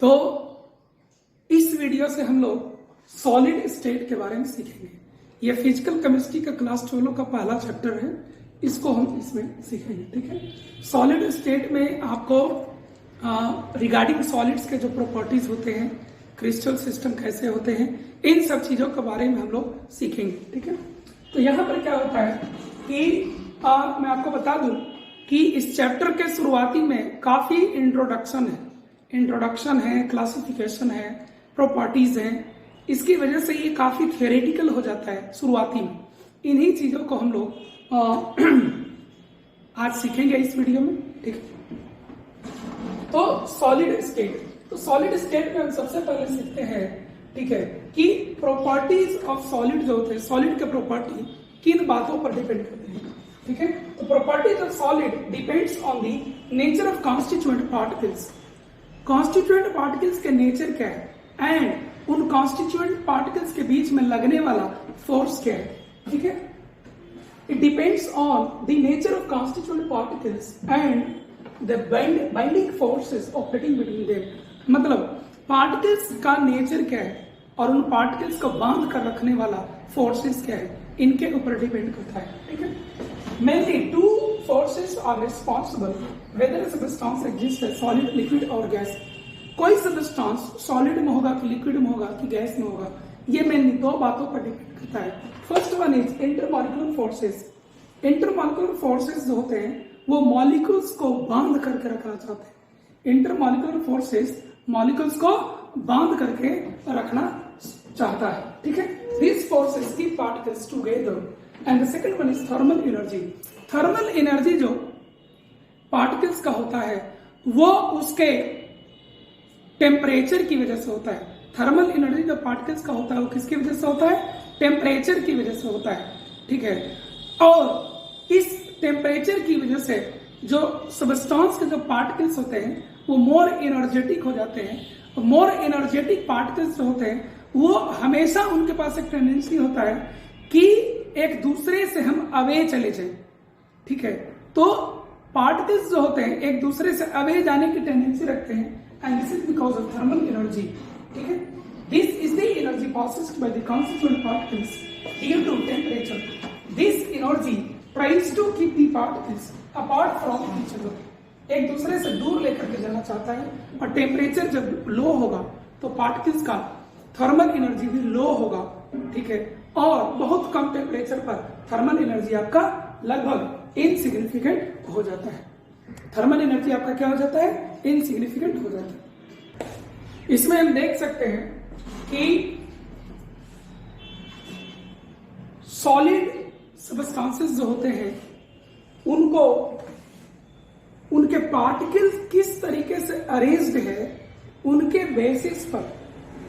तो इस वीडियो से हम लोग सॉलिड स्टेट के बारे में सीखेंगे। ये फिजिकल केमिस्ट्री का क्लास 12 का पहला चैप्टर है, इसको हम इसमें सीखेंगे। ठीक है, सॉलिड स्टेट में आपको रिगार्डिंग सॉलिड्स के जो प्रॉपर्टीज होते हैं, क्रिस्टल सिस्टम कैसे होते हैं, इन सब चीजों के बारे में हम लोग सीखेंगे। ठीक है, तो यहाँ पर क्या होता है कि मैं आपको बता दूं कि इस चैप्टर के शुरुआती में काफी इंट्रोडक्शन है, क्लासिफिकेशन है, प्रॉपर्टीज हैं। इसकी वजह से ये काफी थियोरेटिकल हो जाता है शुरुआती में। इन्हीं चीजों को हम लोग आज सीखेंगे इस वीडियो में। ठीक है, तो सॉलिड स्टेट में हम सबसे पहले सीखते हैं, ठीक है, कि प्रॉपर्टीज ऑफ सॉलिड जो होते हैं, सॉलिड के प्रॉपर्टी किन बातों पर डिपेंड करते हैं। ठीक है, तो properties of solid depends on the nature of constituent particles. Constituent particles के नेचर क्या है एंड उन कॉन्स्टिट्यूएंट पार्टिकल्स के बीच में लगने वाला फोर्स क्या है। ठीक है, it depends on the nature of constituent particles and the binding forces operating between them. मतलब पार्टिकल्स का नेचर क्या है और उन पार्टिकल्स को बांध कर रखने वाला फोर्सेस क्या है, इनके ऊपर डिपेंड करता है। ठीक है, mainly two forces are responsible whether substance exist है, सॉलिड, लिक्विड और गैस। कोई सबस्टेंस सॉलिड में होगा कि लिक्विड में होगा कि गैस में होगा, ये मेनली दो बातों पर डिपेंड करता है। First one is intermolecular forces. Intermolecular forces जो होते हैं वो मॉलिक्यूल्स को बांध करके रखना चाहते हैं। इंटरमॉलिक्यूलर फोर्सेस मॉलिक्यूल्स को बांध करके रखना चाहता है। ठीक है, these forces keep particles together and the second one is thermal energy। Thermal energy जो पार्टिकल्स का होता है वो उसके टेम्परेचर की वजह से होता है। थर्मल एनर्जी जो पार्टिकल्स का होता है वो किसकी वजह से होता है, टेम्परेचर की वजह से होता है। ठीक है, और इस टेम्परेचर की वजह से जो सबस्टेंस के जो पार्टिकल्स होते हैं वो मोर एनर्जेटिक हो जाते हैं। मोर एनर्जेटिक पार्टिकल्स जो होते हैं वो हमेशा उनके पास एक टेंडेंसी होता है कि एक दूसरे से हम अवे चले जाएं। ठीक है, तो पार्टिकल्स जो होते हैं एक दूसरे से अवे जाने की टेंडेंसी रखते हैं and this is because of thermal energy. ठीक है, this is the energy processed by the constituent particles due to temperature. This energy tries to keep the particles apart from each other. एक दूसरे से दूर लेकर के जाना चाहता है और टेम्परेचर जब लो होगा तो पार्टिकल्स का थर्मल एनर्जी भी लो होगा। ठीक है, और बहुत कम टेम्परेचर पर थर्मल एनर्जी आपका लगभग इनसिग्निफिकेंट हो जाता है। थर्मल एनर्जी आपका क्या हो जाता है, इनसिग्निफिकेंट हो जाता है। इसमें हम देख सकते हैं कि सॉलिड सबस्टेंसेस जो होते हैं उनको उनके पार्टिकल्स किस तरीके से अरेंज्ड है उनके बेसिस पर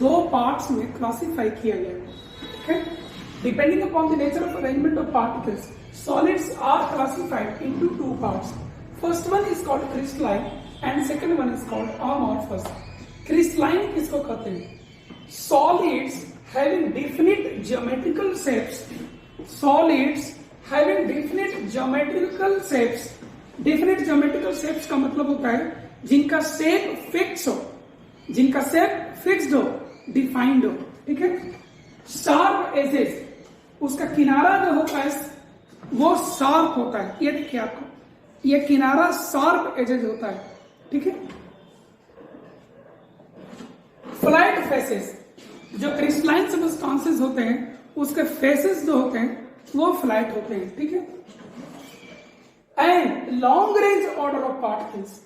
दो पार्ट्स में क्लासिफाई किया गया है। ठीक है, depending upon the nature of arrangement of particles solids are classified into two parts. First one is called crystalline and second one is called amorphous. Crystalline किसको कहते हैं, solids having definite geometrical shapes. Solids having definite geometrical shapes. Definite geometrical shapes का मतलब होता है जिनका shape fix हो, जिनका शेप फिक्स्ड हो, डिफाइंड हो। ठीक है, शार्प एजेस, उसका किनारा जो होता है वो शार्प होता है। ये देखिए आपको, ये किनारा शार्प एजेस होता है। ठीक है, फ्लैट फेसेस, जो क्रिस्टलाइन सबस्टेंसेस होते हैं उसके फेसेस जो होते हैं वो फ्लैट होते हैं। ठीक है, and long range order of particles,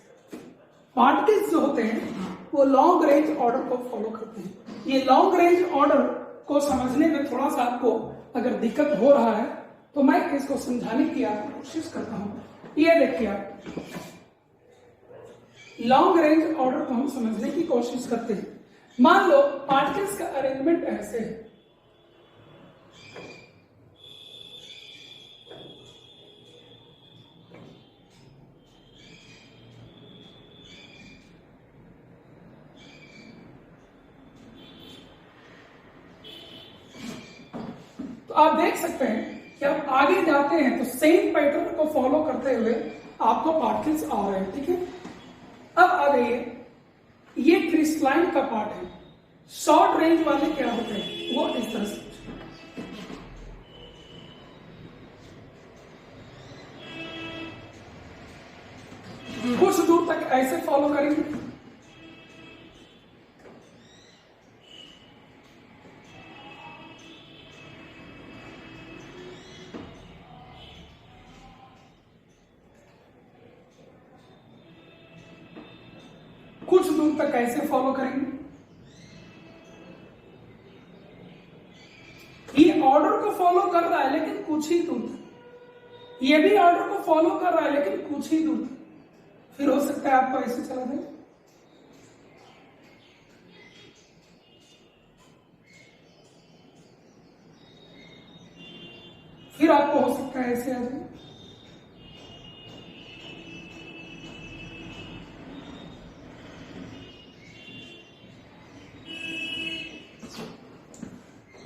particles जो होते हैं वो लॉन्ग रेंज ऑर्डर को फॉलो करते हैं। ये लॉन्ग रेंज ऑर्डर को समझने में थोड़ा सा आपको अगर दिक्कत हो रहा है तो मैं इसको समझाने की आपको कोशिश करता हूं। ये देखिए आप, लॉन्ग रेंज ऑर्डर को हम समझने की कोशिश करते हैं। मान लो पार्टिकल्स का अरेंजमेंट ऐसे है, तो आप देख सकते हैं कि आप आगे जाते हैं तो सेम पैटर्न को फॉलो करते हुए आपको पार्टिकल्स आ रहे हैं। ठीक है, अब आ गई ये क्रिस्टलाइन का पार्ट है। शॉर्ट रेंज वाले क्या होते हैं, वो इस तरह से कुछ दूर तक ऐसे फॉलो करेंगे, कुछ दूर तक ऐसे फॉलो करेंगे। ये ऑर्डर को फॉलो कर रहा है लेकिन कुछ ही दूर तक, ये भी ऑर्डर को फॉलो कर रहा है लेकिन कुछ ही दूर तक। फिर हो सकता है आपको ऐसे चला जाए, फिर आपको हो सकता है ऐसे आ जाए,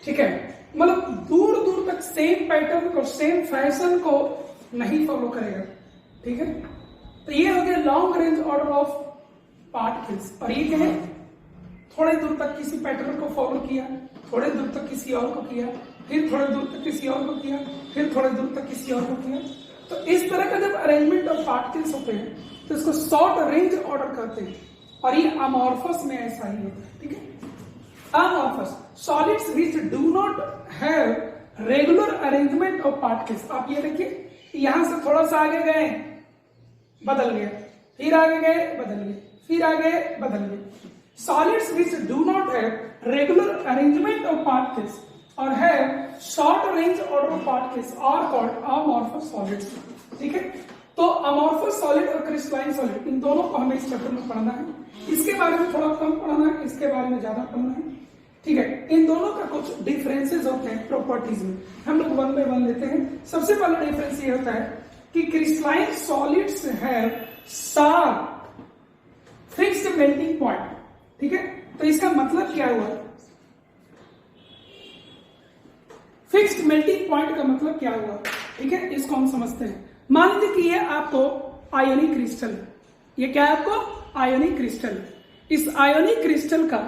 ठीक है। मतलब दूर दूर तक सेम पैटर्न को, सेम फैशन को नहीं फॉलो करेगा, ठीक है। तो ये हो गया long range order of particles. और ये क्या है, थोड़े दूर तक किसी पैटर्न को फॉलो किया, थोड़े दूर तक किसी और को किया, फिर थोड़े दूर तक किसी और को किया, फिर थोड़े दूर तक किसी और को किया। तो इस तरह का जब अरेंजमेंट ऑफ पार्टिकल्स होते हैं तो इसको शॉर्ट रेंज ऑर्डर कहते हैं। और ये अमॉर्फस में ऐसा ही होता है, ठीक है। Amorphous solids which do not have regular arrangement of particles। आप ये देखिए, यहां से थोड़ा सा आगे गए बदल गया, फिर आगे गए बदल गए, फिर आगे बदल गए। Solids which do not have regular arrangement of particles or have short range order of particles are called amorphous solids, ठीक है। तो अमॉर्फस सॉलिड और क्रिस्टलाइन सॉलिड, इन दोनों को हमें इस चैप्टर में पढ़ना है। इसके बारे में थोड़ा कम पढ़ना है, इसके बारे में ज्यादा पढ़ना है, ठीक है। इन दोनों का कुछ डिफरेंसेस होते हैं प्रॉपर्टीज में, हम लोग वन बाय वन लेते हैं। सबसे पहला डिफरेंस ये होता है कि crystalline solids have sharp fixed melting point, ठीक है। तो इसका मतलब क्या हुआ, फिक्स्ड मेल्टिंग पॉइंट का मतलब क्या हुआ, ठीक है। इसको हम समझते हैं। मान लीजिए कि ये आपको आयोनिक क्रिस्टल, ये क्या है आपको आयोनिक क्रिस्टल। इस आयोनिक क्रिस्टल का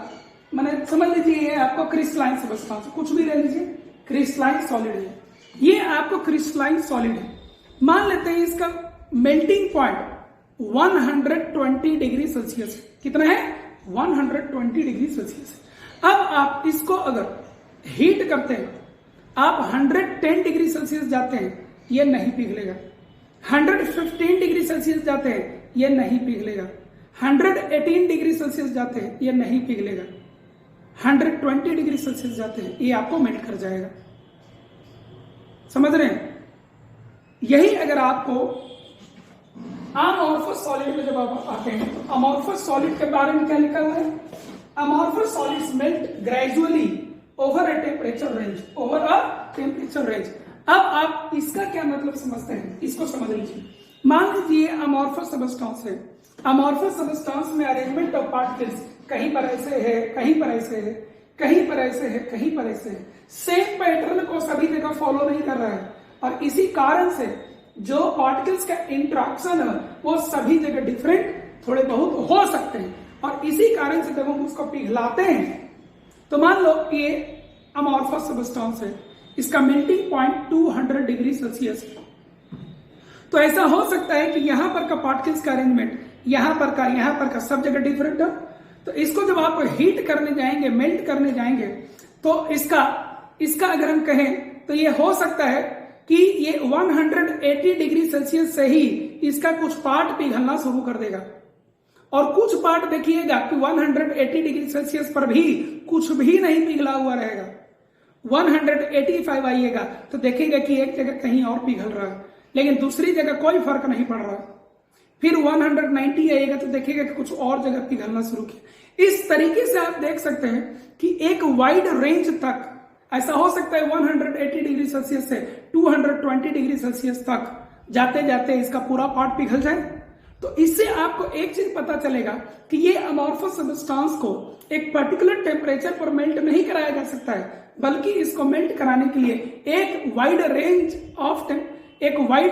मैंने समझ लीजिए ये आपको क्रिस्टलाइन सब्सटेंस, कुछ भी ले लीजिए, क्रिस्टलाइन सॉलिड है, ये आपको क्रिस्टलाइन सॉलिड है। मान लेते हैं इसका मेल्टिंग पॉइंट 120 डिग्री सेल्सियस, कितना है 120 डिग्री सेल्सियस। अब आप इसको अगर हीट करते हैं, आप 110 डिग्री सेल्सियस जाते हैं, ये नहीं पिघलेगा। 115 डिग्री सेल्सियस जाते हैं, ये नहीं पिघलेगा। 118 डिग्री सेल्सियस जाते हैं, ये नहीं पिघलेगा। 120 डिग्री सेल्सियस जाते हैं, ये आपको मेल्ट कर जाएगा। समझ रहे हैं। यही अगर आपको अमॉर्फस सॉलिड में जब आप आते हैं, तो अमॉर्फस सॉलिड के बारे में क्या लिखा हुआ है, amorphous solids melt gradually over a temperature range, over a temperature range. अब आप इसका क्या मतलब समझते हैं, इसको समझ लीजिए। मान लीजिए अमॉर्फस सब्सटेंस है, अमॉर्फस सब्सटेंस में अरेंजमेंट ऑफ पार्टिकल्स कहीं पर ऐसे है, कहीं पर ऐसे है, कहीं पर ऐसे है, कहीं पर ऐसे है। सेम पैटर्न को सभी जगह फॉलो नहीं कर रहा है, और इसी कारण से जो पार्टिकल्स का इंट्रैक्शन है वो सभी जगह डिफरेंट थोड़े बहुत हो सकते हैं। और इसी कारण से जब हम उसको पिघलाते हैं, तो मान लो ये अमॉर्फस सब्सटेंस है, इसका मेल्टिंग पॉइंट 200 डिग्री सेल्सियस है। तो ऐसा हो सकता है कि यहां पर का पार्टिकल्स का अरेंजमेंट यहां पर का सब जगह डिफरेंट है। तो इसको जब आप हीट करने जाएंगे, मेल्ट करने जाएंगे, तो इसका अगर हम कहें तो ये हो सकता है कि ये 180 डिग्री सेल्सियस से ही इसका कुछ पार्ट पिघलना शुरू कर देगा, और कुछ पार्ट देखिएगा कि 180 डिग्री सेल्सियस पर भी कुछ भी नहीं पिघला हुआ रहेगा। 185 आइएगा तो देखेगा कि एक जगह कहीं और पिघल रहा है, लेकिन दूसरी जगह कोई फर्क नहीं पड़ रहा। फिर 190 आएगा तो देखेगा कि कुछ और जगह पिघलना शुरू किया। इस तरीके से आप देख सकते हैं कि एक वाइड रेंज तक ऐसा हो सकता है 180 डिग्री सेल्सियस से 220 डिग्री सेल्सियस तक जाते जाते इसका पूरा पार्ट पिघल जाए। तो इससे आपको एक चीज पता चलेगा कि ये अमॉर्फस सब्सटेंस को एक पर्टिकुलर टेम्परेचर पर मेल्ट नहीं कराया जा सकता है, बल्कि इसको मेल्ट कराने के लिए एक वाइड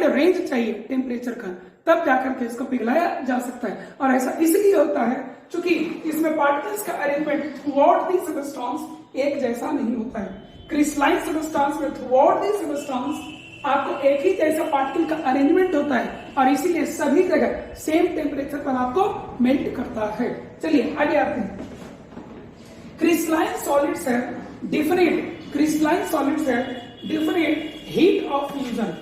रेंज चाहिए टेम्परेचर का, तब जाकर के इसको पिघलाया जा सकता है। और ऐसा इसलिए होता है चूंकि इसमें पार्टिकल्स का अरेंजमेंट थ्रूआउट दी सबस्टेंस एक जैसा नहीं होता है। क्रिस्टलाइन सबस्टेंस में थ्रूआउट दी सबस्टेंस आपको एक ही जैसा पार्टिकल का अरेंजमेंट होता है और इसीलिए सभी जगह सेम टेम्परेचर पर आपको मेल्ट करता है। चलिए आगे आते हैं। क्रिस्टलाइन सॉलिड्स है डिफरेंट, क्रिस्टलाइन सॉलिड्स है different heat of fusion.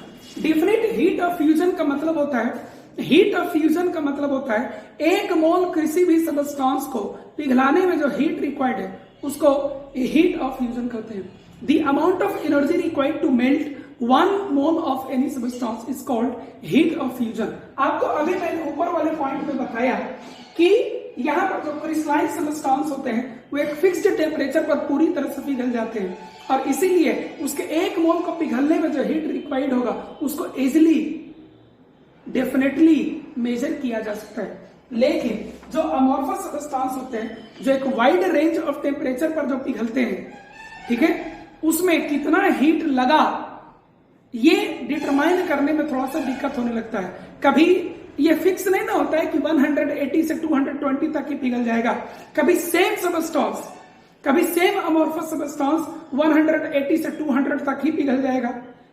Different heat of fusion का मतलब होता है, हीट ऑफ फ्यूजन का मतलब होता है एक मोल किसी भी सबस्टेंस को पिघलाने में जो हीट रिक्वायर्ड है उसको हीट ऑफ फ्यूजन कहते हैं। The amount of energy required to melt 1 mole of any substance is called heat of fusion. आपको अभी मैंने ऊपर वाले पॉइंट में बताया कि यहाँ पर जो क्रिस्टलाइन सबस्टेंस होते हैं वो एक फिक्स्ड टेम्परेचर पर पूरी तरह से पिघल जाते हैं और इसीलिए उसके 1 मोल को पिघलने में जो हीट रिक्वायर्ड होगा उसको इजिली डेफिनेटली मेजर किया जा सकता है। लेकिन जो अमॉर्फस सबस्टेंस होते हैं जो एक वाइड रेंज ऑफ टेम्परेचर पर जो पिघलते हैं, ठीक है, उसमें कितना हीट लगा ये डिटरमाइन करने में थोड़ा सा दिक्कत होने लगता है। कभी ये फिक्स नहीं ना होता है कि 180 से 220 तक ही पिघल जाएगा। कभी सेम सबस्टेंस, कभी सेम अमॉर्फस सबस्टेंस 180 से 200 तक ही पिघल जाएगा,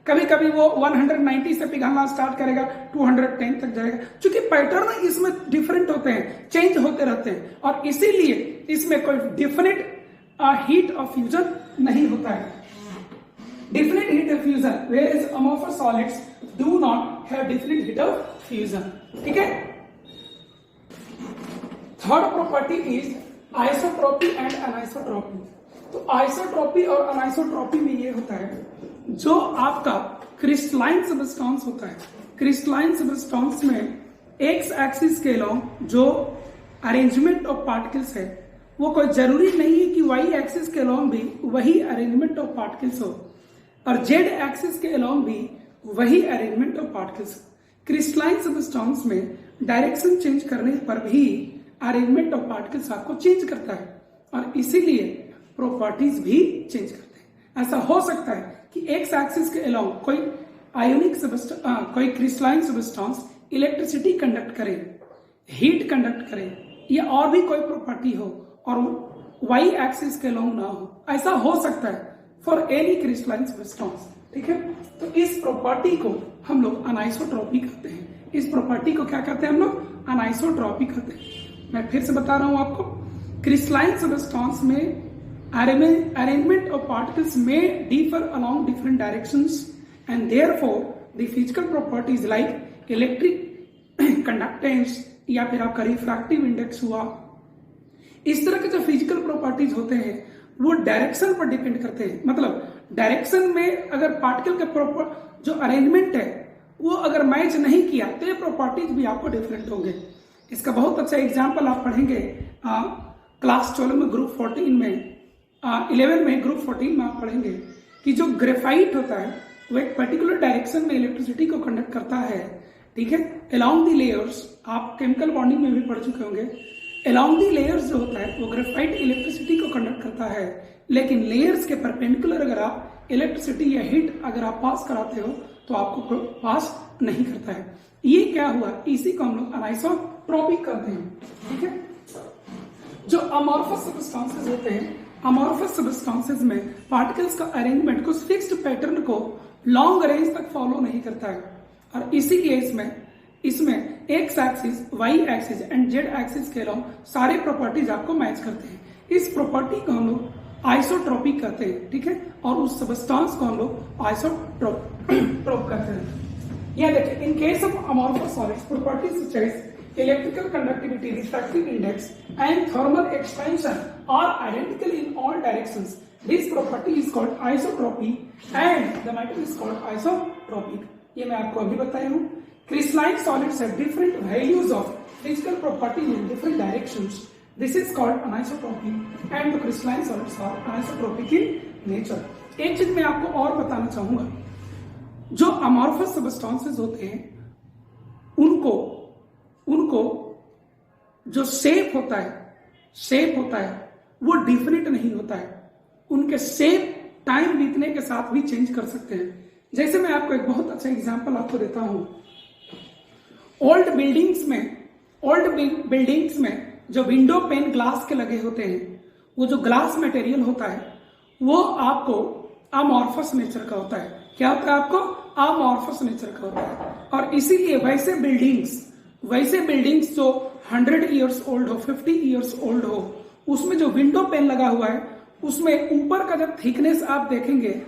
कभी कभी वो 190 से पिघलना स्टार्ट करेगा 210 तक जाएगा। क्योंकि पैटर्न इसमें डिफरेंट होते हैं, चेंज होते रहते हैं और इसीलिए इसमें कोई डिफरेंट हीट ऑफ फ्यूजन नहीं होता है। Different heat of fusion whereas amorphous solids do not have different heat of fusion। ठीक है। Third property is isotropy and anisotropy. तो आइसोट्रॉपी और अनाइसोट्रॉपी में ये होता है जो आपका क्रिस्टलाइन सबस्टेंस होता है, क्रिस्टलाइन सबस्टेंस में एक्स एक्सिस के अलोंग जो अरेंजमेंट ऑफ पार्टिकल्स है वो कोई जरूरी नहीं है कि वाई एक्सिस के अलोंग भी वही अरेंजमेंट ऑफ पार्टिकल्स हो और जेड एक्सिस के अलोंग भी वही arrangement of particles. Crystalline substance में डायरेक्शन चेंज करने पर भी अरेंजमेंट ऑफ पार्टिकल्स आपको चेंज करता है और इसीलिए प्रॉपर्टीज भी चेंज करते हैं। ऐसा हो सकता है कि एक्स एक्सिस के अलावा कोई आयोनिक सबस्टेंस, कोई क्रिस्टलाइन सबस्टेंस इलेक्ट्रिसिटी कंडक्ट करे, हीट कंडक्ट करे या और भी कोई प्रॉपर्टी हो और वाई एक्सिस के अलावा ना हो, ऐसा हो सकता है फॉर एनी क्रिस्टलाइन सबस्टेंस। ठीक है। तो इस प्रॉपर्टी को हम लोग अनाइसोट्रॉपी कहते हैं। इस प्रॉपर्टी को क्या कहते हैं हम लोग? अनाइसोट्रॉपी कहते हैं। मैं फिर से बता रहा हूं आपको, क्रिस्टलाइन सबस्टेंस में arrangement of particles may differ along different directions and therefore the physical properties like electric conductance या फिर आपका रिफ्रैक्टिव इंडेक्स हुआ, इस तरह के जो फिजिकल प्रॉपर्टीज होते हैं वो डायरेक्शन पर डिपेंड करते हैं। मतलब डायरेक्शन में अगर पार्टिकल के प्रॉपर जो अरेंजमेंट है वो अगर मैच नहीं किया तो ये प्रॉपर्टीज भी आपको डिफरेंट होंगे। इसका बहुत अच्छा एग्जाम्पल आप पढ़ेंगे क्लास 12 में ग्रुप 14 में 11 में ग्रुप 14 में आप पढ़ेंगे कि जो ग्रेफाइट होता है वो एक पर्टिकुलर डायरेक्शन में इलेक्ट्रिसिटी को कंडक्ट करता है। ठीक है। अलोंग दी लेयर्स, आप केमिकल बॉन्डिंग में भी पढ़ चुके होंगे, अलोंग दी लेयर्स जो होता है वो ग्रेफाइट इलेक्ट्रिसिटी को कंडक्ट करता है, लेकिन लेयर्स के परपेंडिकुलर अगर आप इलेक्ट्रिसिटी या हीट अगर आप पास कराते हो तो आपको पास नहीं करता है। ये क्या हुआ? इसी को हम लोग अनाइसोट्रॉपी करते हैं। ठीक है। जो अमॉर्फस सबस्टेंसेस होते हैं, अमॉर्फस सबस्टेंसेस में पार्टिकल्स का अरेंजमेंट कुछ फिक्स्ड पैटर्न को लॉन्ग रेंज तक फॉलो नहीं करता है और इसीलिए इसमें X axis, Y axis and Z axis के अलावा सारे प्रॉपर्टीज आपको मैच करते हैं। इस प्रॉपर्टी को हम लोग आइसोट्रॉपी कहते हैं। ठीक है। और उस सबस्टेंस को हम लोग आइसोट्रोप कहते हैं। यह देखिए, in case of amorphous solids properties such as electrical conductivity, refractive index and thermal expansion are identical in all directions. This property is called isotropy and the matter is called isotropic. ये मैं आपको अभी बताया हूँ। Crystalline solids have different values of physical properties in different directions. This is called anisotropy and the crystalline solids are anisotropic in nature. एक चीज मैं आपको और बताना चाहूंगा, जो amorphous substances होते हैं उनको जो शेप होता है वो डिफरेंट नहीं होता है। उनके शेप टाइम बीतने के साथ भी चेंज कर सकते हैं। जैसे मैं आपको एक बहुत अच्छा एग्जांपल आपको देता हूं। ओल्ड बिल्डिंग्स में जो विंडो पेन ग्लास के लगे होते हैं, वो जो ग्लास मटेरियल होता है वो आपको अमॉर्फस नेचर का होता है। क्या होता है? आपको अमॉर्फस नेचर का होता है। और इसीलिए वैसे बिल्डिंग्स जो 100 इयर्स ओल्ड हो, 50 इयर्स ओल्ड हो, उसमें जो विंडो पेन लगा हुआ है उसमें ऊपर का जब थिकनेस आप देखेंगे,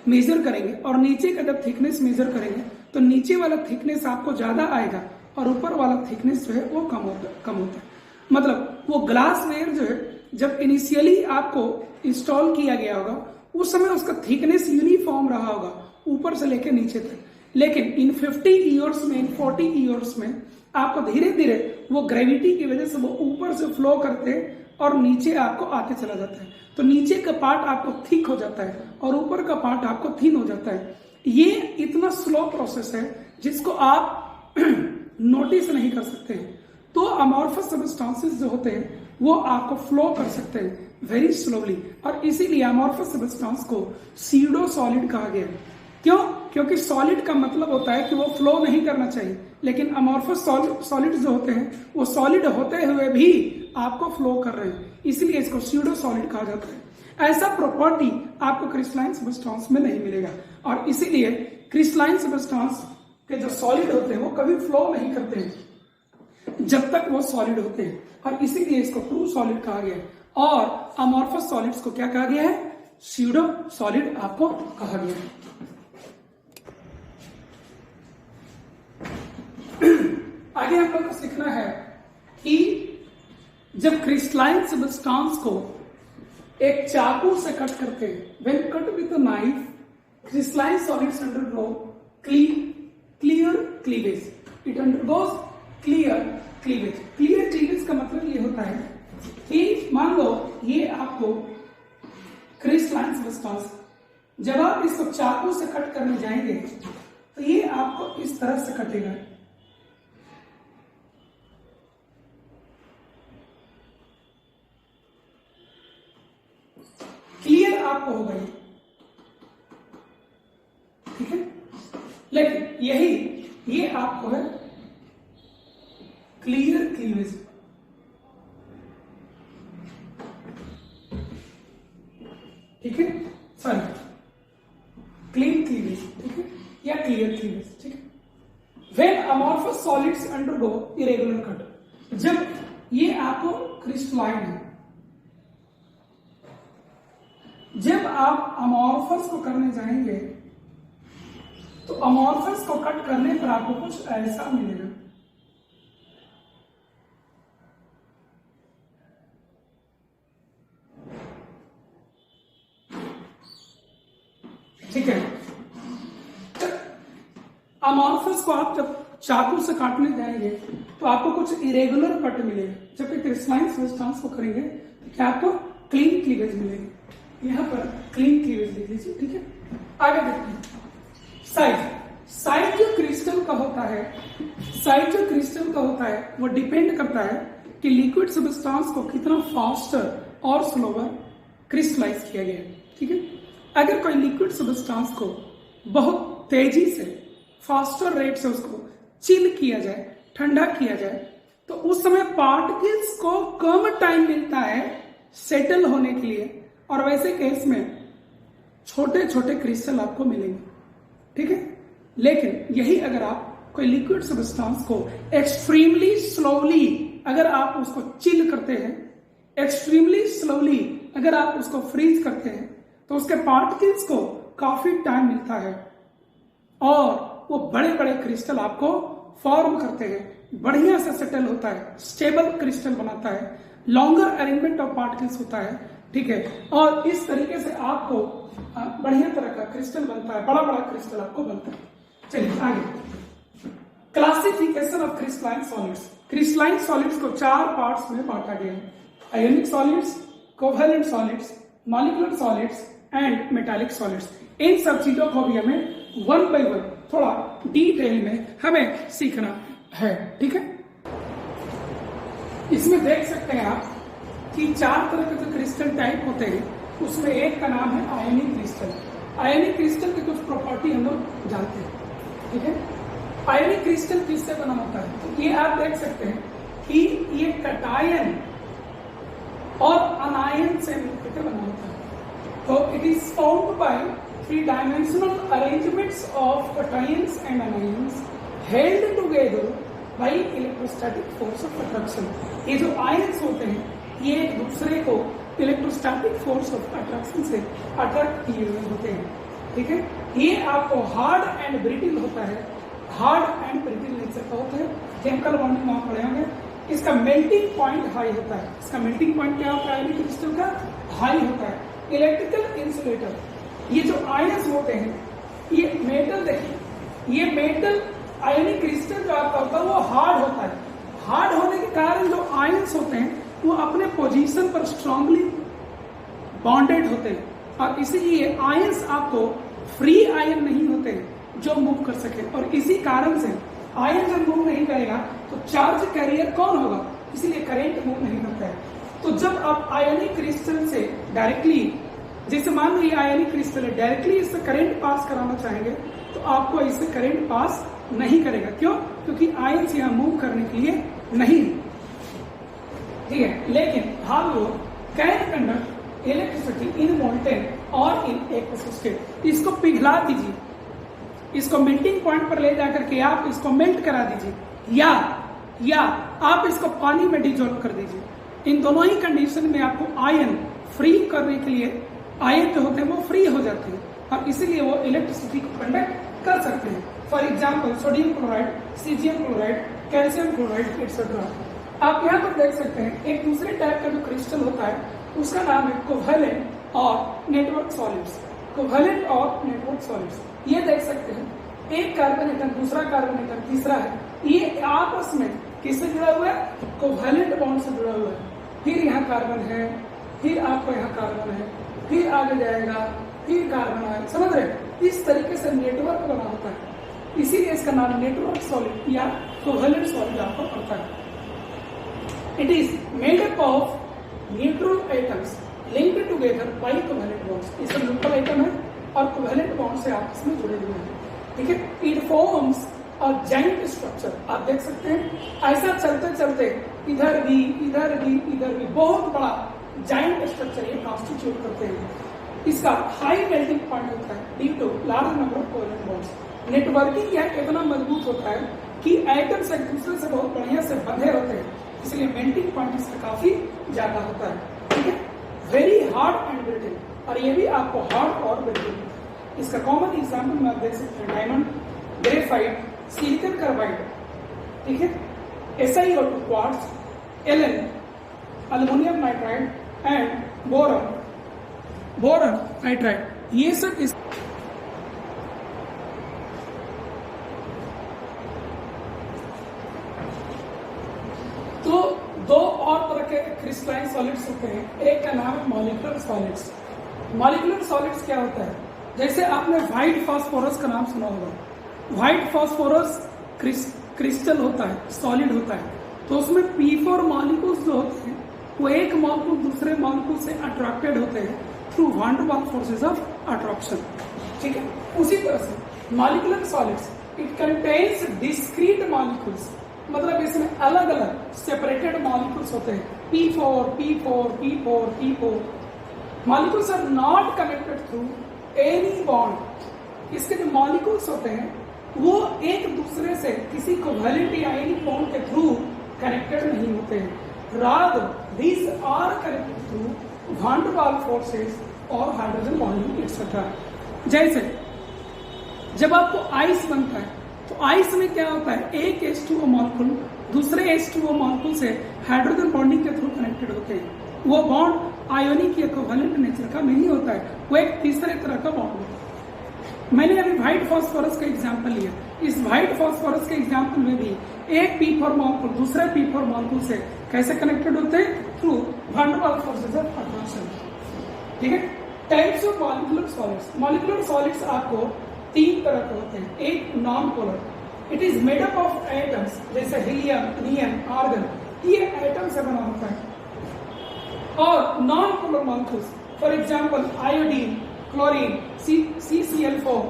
मेजर करेंगे और नीचे का जब थिकनेस मेजर करेंगे तो नीचे वाला थिकनेस आपको ज्यादा आएगा और ऊपर वाला थिकनेस जो है वो कम होता है। मतलब वो ग्लास वेयर जो है जब इनिशियली आपको इंस्टॉल किया गया होगा उस समय उसका थिकनेस यूनिफॉर्म रहा होगा ऊपर से लेकर नीचे तक, लेकिन इन 50 इयर्स में, इन 40 इयर्स में आपको धीरे धीरे वो ग्रेविटी की वजह से वो ऊपर से फ्लो करते और नीचे आपको आते चला जाता है। तो नीचे का पार्ट आपको थिक हो जाता है और ऊपर का पार्ट आपको थिन हो जाता है। ये इतना स्लो प्रोसेस है जिसको आप नोटिस नहीं कर सकते हैं। तो अमॉर्फस सब्सटेंसेस जो होते हैं वो आपको फ्लो कर सकते हैं वेरी स्लोली, और इसीलिए अमॉर्फस सब्सटेंस को सीडो सॉलिड कहा गया। क्यों? क्योंकि सॉलिड का मतलब होता है कि वो फ्लो नहीं करना चाहिए, लेकिन अमॉर्फस सॉलिड जो होते हैं वो सॉलिड होते हुए भी आपको फ्लो कर रहे हैं, इसलिए इसको सीडो सॉलिड कहा जाता है। ऐसा प्रॉपर्टी आपको क्रिस्टलाइन सब्सटेंस में नहीं मिलेगा, और इसीलिए क्रिस्टलाइन सब्सटेंस के जो सॉलिड होते हैं वो कभी फ्लो नहीं करते हैं जब तक वो सॉलिड होते हैं, और इसीलिए इसको ट्रू सॉलिड कहा गया है। और अमॉर्फस सॉलिड्स को क्या कहा गया है? सीडो सॉलिड आपको कहा गया है। आगे हम लोग को सीखना है कि जब क्रिस्टलाइन सब्सटेंस को एक चाकू से कट करते हैं, when cut with a knife, crystalline solids undergo clear cleavage. It undergoes clear cleavage. Clear cleavage का मतलब ये होता है कि मान लो ये आपको क्रिस्टलाइन सब्सटेंस, जब आप इसको चाकू से कट करने जाएंगे तो ये आपको इस तरह से कटेगा। क्लियर आपको हो गई, ठीक है। लेकिन ये आपको है क्लियर क्लीवेज। ठीक है, सॉरी, क्लीन क्लीवेज, ठीक है, या क्लियर क्लीवेज, ठीक है। When amorphous solids undergo irregular cut, जब ये आपको क्रिस्टलाइन है, जब आप अमॉर्फस को करने जाएंगे तो अमॉर्फस को कट करने पर आपको कुछ ऐसा मिलेगा। ठीक है, अमॉर्फस को आप जब चाकू से काटने जाएंगे तो आपको कुछ इरेगुलर कट मिलेगा। जब क्रिस्टलाइन सब्सटेंस को करेंगे तो क्या आपको क्लीन क्लीवेज मिलेगी। यहां पर क्लीन क्लीवेज लिख लीजिए, ठीक है। आगे देखते हैं साइज जो क्रिस्टल का होता है, वो डिपेंड करता है कि लिक्विड सब्सटेंस को कितना फास्टर और स्लोवर क्रिस्टलाइज किया गया है, ठीक है। अगर कोई लिक्विड सब्सटेंस को बहुत तेजी से, फास्टर रेट से उसको चिल किया जाए, ठंडा किया जाए, तो उस समय पार्टिकल्स को कम टाइम मिलता है सेटल होने के लिए, और वैसे केस में छोटे छोटे क्रिस्टल आपको मिलेंगे, ठीक है। लेकिन यही अगर आप कोई लिक्विड सब्सटेंस को एक्सट्रीमली स्लोली अगर आप उसको चिल करते हैं, एक्सट्रीमली स्लोली अगर आप उसको फ्रीज करते हैं, तो उसके पार्टिकल्स को काफी टाइम मिलता है और वो बड़े बड़े क्रिस्टल आपको फॉर्म करते हैं, बढ़िया से सेटल होता है, स्टेबल क्रिस्टल बनाता है, लॉन्गर अरेंजमेंट ऑफ पार्टिकल्स होता है, ठीक है। और इस तरीके से आपको बढ़िया तरह का क्रिस्टल बनता है, बड़ा बड़ा क्रिस्टल आपको बनता है। चलिए आगे, classification of crystalline solids. Crystalline solids को 4 पार्ट्स में बांटा गया है: ionic solids, covalent solids, molecular solids and metallic solids. इन सब चीजों को भी हमें 1 by 1 थोड़ा डिटेल में हमें सीखना है, ठीक है। इसमें देख सकते हैं आप कि 4 तरह के जो क्रिस्टल टाइप होते हैं उसमें एक का नाम है आयोनिक क्रिस्टल। आयोनिक क्रिस्टल की कुछ प्रॉपर्टी हम लोग जानते हैं, ठीक है। आयोनिक क्रिस्टल किससे बना होता है? तो ये आप देख सकते हैं कि ये कटायन और अनायन से मिलकर बना होता है। तो it is found by 3 dimensional arrangements of cations and anions held together by electrostatic force of attraction. ये जो आयंस होते हैं ये एक दूसरे को इलेक्ट्रोस्टैटिक फोर्स ऑफ अट्रैक्शन से अट्रैक्ट किए हुए होते हैं। ठीक है, ये आपको हार्ड एंड ब्रिटिल होता है, हार्ड एंड ब्रिटिल नेचर का होता है। केमिकल बॉन्डिंग वहां पढ़े होंगे। इसका मेल्टिंग पॉइंट हाई होता है। इसका मेल्टिंग पॉइंट क्या होता है? क्रिस्टल का हाई होता है। इलेक्ट्रिकल इंसुलेटर, ये जो आयंस होते हैं ये मेटल, देखिए ये मेटल आयनिक क्रिस्टल जो आपका होता है वो हार्ड होता है। हार्ड होने के कारण जो आयंस होते हैं वो अपने पोजीशन पर स्ट्रांगली बॉन्डेड होते हैं, और इसीलिए आयंस आपको फ्री आयन नहीं होते हैं जो मूव कर सके। और इसी कारण से आयन जब मूव नहीं करेगा तो चार्ज कैरियर कौन होगा, इसलिए करंट मूव नहीं करता है। तो जब आप आयनिक क्रिस्टल से डायरेक्टली, जैसे मान लो ये आयनिक क्रिस्टल है, डायरेक्टली इससे करंट पास कराना चाहेंगे तो आपको इससे करंट पास नहीं करेगा। क्यों? क्योंकि आयंस यहाँ मूव करने के लिए नहीं, ठीक है। लेकिन how can conduct electricity in molten और इन एक्वस स्टेट। इसको पिघला दीजिए, इसको मेल्टिंग पॉइंट पर ले जाकर के आप इसको मेल्ट करा दीजिए, या आप इसको पानी में डिजोल्व कर दीजिए। इन दोनों ही कंडीशन में आपको आयन फ्री करने के लिए, आयन जो होते हैं वो फ्री हो जाते हैं और इसीलिए वो इलेक्ट्रिसिटी को कंडक्ट कर सकते हैं। For example sodium chloride, caesium chloride, calcium chloride etcetera. आप यहाँ पर देख सकते हैं एक दूसरे टाइप का जो क्रिस्टल होता है उसका नाम है कोवेलेंट और नेटवर्क सॉलिड्स। कोवेलेंट और नेटवर्क सॉलिड्स, ये देख सकते हैं एक कार्बन एटम, दूसरा कार्बन एटम, तीसरा है, ये आपस में किससे जुड़ा हुआ है? कोवेलेंट बॉन्ड से जुड़ा हुआ है। फिर यहाँ कार्बन है, फिर आपको यहाँ कार्बन है, फिर आगे जाएगा, फिर कार्बन आएगा, समझ रहे? इस तरीके से नेटवर्क बना होता है, इसीलिए इसका नाम नेटवर्क सॉलिड या कोवेलेंट सॉलिड आपको पड़ता है। It is made up of neutral atoms linked together by covalent bonds. इसमें न्यूट्रल एटम है और कोवेलेंट बॉन्ड से आपस में जुड़े हुए हैं, ठीक है। It forms a giant structure. आप देख सकते हैं ऐसा चलते चलते इधर भी, इधर भी, इधर भी बहुत बड़ा जाइंट स्ट्रक्चर ये कॉन्स्टिट्यूट करते हैं। इसका हाई मेल्टिंग पॉइंट होता है due to large number of covalent bonds. Networking यह इतना मजबूत होता है कि एटम्स एक दूसरे से बहुत बढ़िया से बंधे होते हैं, इसलिए मेल्टिंग पॉइंट इसका काफी ज्यादा होता है, ठीक है। वेरी हार्ड एंड ब्रिटल, और ये भी आपको हार्ड और ब्रिटल। इसका कॉमन एग्जाम्पल में आप देख सकते हैं डायमंड, ग्रेफाइट, सिलिकॉन कार्बाइड, ठीक है, SiO2 quartz, Ln, aluminium nitride and boron nitride, ये सब इस तो दो और तरह के क्रिस्टलाइन सॉलिड्स होते हैं। एक का नाम है मॉलिक्यूलर सॉलिड्स। मॉलिक्यूलर सॉलिड्स क्या होता है? जैसे आपने व्हाइट फास्फोरस का नाम सुना होगा। व्हाइट फास्फोरस क्रिस्टल होता है, सॉलिड होता है, तो उसमें P4 मॉलिक्यूल्स जो होते हैं वो एक मॉलिक्यूल दूसरे मॉलिक्यूल से अट्रैक्टेड होते हैं through van der Waals forces of attraction, ठीक है। उसी तरह से molecular solids it contains discrete molecules, मतलब इसमें अलग अलग सेपरेटेड मॉलिक्यूल्स होते हैं, P4 molecules are not connected through any bond. इसके जो मॉलिक्यूल्स होते हैं वो एक दूसरे से किसी कोवेलेंट या एनी बॉन्ड के थ्रू कनेक्टेड नहीं होते हैं, rather these are connected through van der Waals forces और हाइड्रोजन बॉन्डिंग एक्सेट्रा। जैसे जब आपको आइस बनता है तो आइस में क्या होता है? एक H2O मॉलिक्यूल दूसरे H2O मॉलिक्यूल से हाइड्रोजन बॉन्डिंग के थ्रू कनेक्टेड होते हैं। वो बॉन्ड आयोनिक या कोवेलेंट नेचर का नहीं होता है, वो एक तीसरे तरह का बॉन्ड होता है। मैंने अभी व्हाइट फास्फोरस का एग्जांपल लिया। इस व्हाइट फास्फोरस के एग्जांपल में भी एक P4 मॉलिक्यूल दूसरे P4 मॉलिक्यूल से कैसे कनेक्टेड होते हैं? Through van der Waals forces of attraction, ठीक है। Types of molecular solids. Molecular solids आपको 3 तरह के होते हैं। एक non polar, it is made up of atoms, जैसे हीलियम, नियन, आर्गन, ये एटम से बना होता है। और non polar molecules, for example iodine, chlorine, CCl4,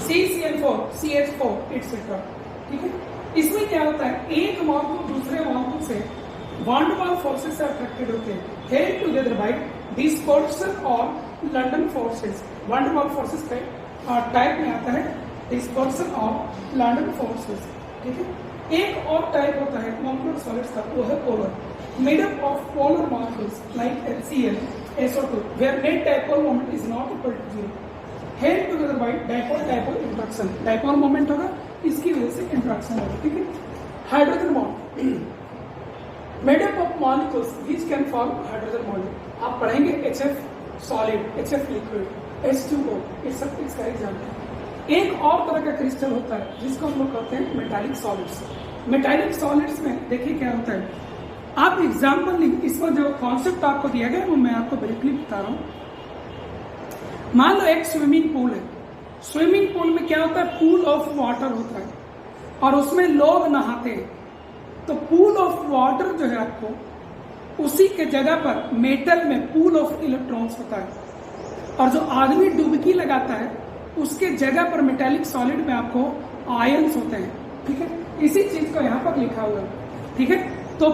CCl4 CN4, CH4 etcetera. ठीक है, इसमें क्या होता है, एक मॉलिक्यूल दूसरे मॉलिक्यूल से van der Waals फोर्सेस से अट्रैक्टेड होते हैं, हेल्ड टुगेदर बाय डिस्पर्सन और London forces. van der Waals forces के टाइप में आता है डिस्पर्सन और लंडन फोर्सेस। ठीक है, एक और टाइप होता है मॉलिक्यूलर सॉलिड्स का, वो है polar, made up of polar molecules like HCl, SO2, where net dipole moment is not equal to 0, held together by dipole-dipole interaction। Dipole moment होगा, इसकी वजह से इंट्रैक्शन होगा। ठीक है, hydrogen bond made up of molecules which can form hydrogen bond. आप पढ़ेंगे HF solid, HF liquid, H2O, ये सब इसका एग्जाम्पल है। एक और तरह का क्रिस्टल होता है जिसको हम लोग कहते हैं मेटालिक सॉलिड्स। मेटालिक सॉलिड्स में देखिए क्या होता है, आप एग्जाम्पल नहीं, इसमें जो कॉन्सेप्ट आपको दिया गया है वो मैं आपको ब्रीफली बता रहा हूं। मान लो एक स्विमिंग पूल है, स्विमिंग पूल में क्या होता है, पूल ऑफ वाटर होता है और उसमें लोग नहाते हैं। तो पूल ऑफ वाटर जो है आपको, उसी के जगह पर मेटल में पूल ऑफ इलेक्ट्रॉन्स होता है और जो आदमी डुबकी लगाता है उसके जगह पर मेटालिक सॉलिड में आपको आयंस होते हैं। ठीक है, इसी चीज को यहां पर लिखा हुआ है। ठीक है, तो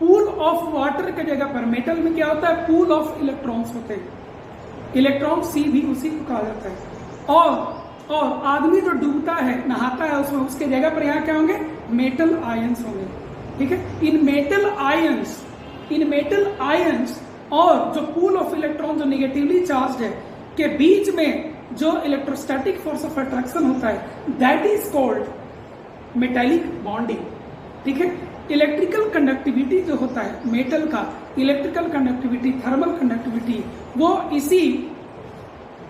पूल ऑफ वाटर के जगह पर मेटल में क्या होता है, पूल ऑफ इलेक्ट्रॉन्स होते हैं, इलेक्ट्रॉन सी भी उसी को कहा जाता है। और आदमी जो डूबता है, नहाता है उसमें, उसके जगह पर यहाँ क्या होंगे, मेटल आयंस होंगे। ठीक है, इन मेटल आयंस और जो पूल ऑफ इलेक्ट्रॉन जो नेगेटिवली चार्ज है के बीच में जो इलेक्ट्रोस्टैटिक फोर्स ऑफ अट्रैक्शन होता है, that is called metallic bonding. ठीक है, इलेक्ट्रिकल कंडक्टिविटी जो होता है मेटल का, इलेक्ट्रिकल कंडक्टिविटी, थर्मल कंडक्टिविटी, वो इसी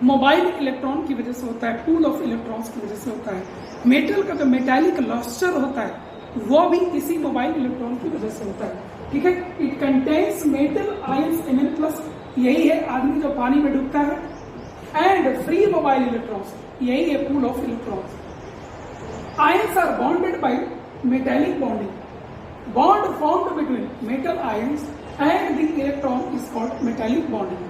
मोबाइल इलेक्ट्रॉन की वजह से होता है, पूल ऑफ इलेक्ट्रॉन्स की वजह से होता है। मेटल का जो मेटालिक लस्टर होता है वो भी इसी मोबाइल इलेक्ट्रॉन की वजह से होता है। ठीक है, it contains metal ions Mn+, यही है आदमी जो पानी में डूबता है, एंड फ्री मोबाइल इलेक्ट्रॉन्स, यही है pool of electrons. Ions are bonded by metallic bonding. Bond formed between metal ions and the electron is called metallic bonding.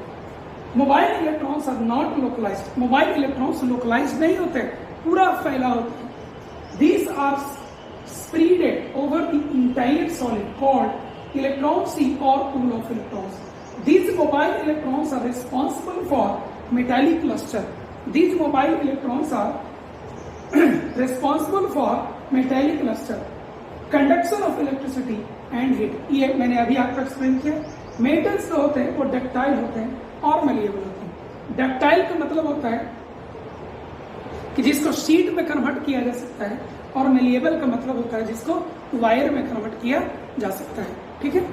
Mobile electrons are not localized. Mobile electrons localized नहीं होते, पूरा फैला होता है। These are spread over the entire solid called electron sea or pool of electrons. These mobile electrons are responsible for metallic cluster. These mobile electrons are responsible for metallic cluster. Conduction of electricity and heat, ये मैंने अभी आपको explain किया। Metals जो होते हैं वो ductile होते हैं और मलिएबल होते हैं। डक्टाइल का मतलब होता है कि जिसको शीट में कन्वर्ट किया जा सकता है, और मलिएबल का मतलब होता है जिसको वायर में कन्वर्ट किया जा सकता है। ठीक है,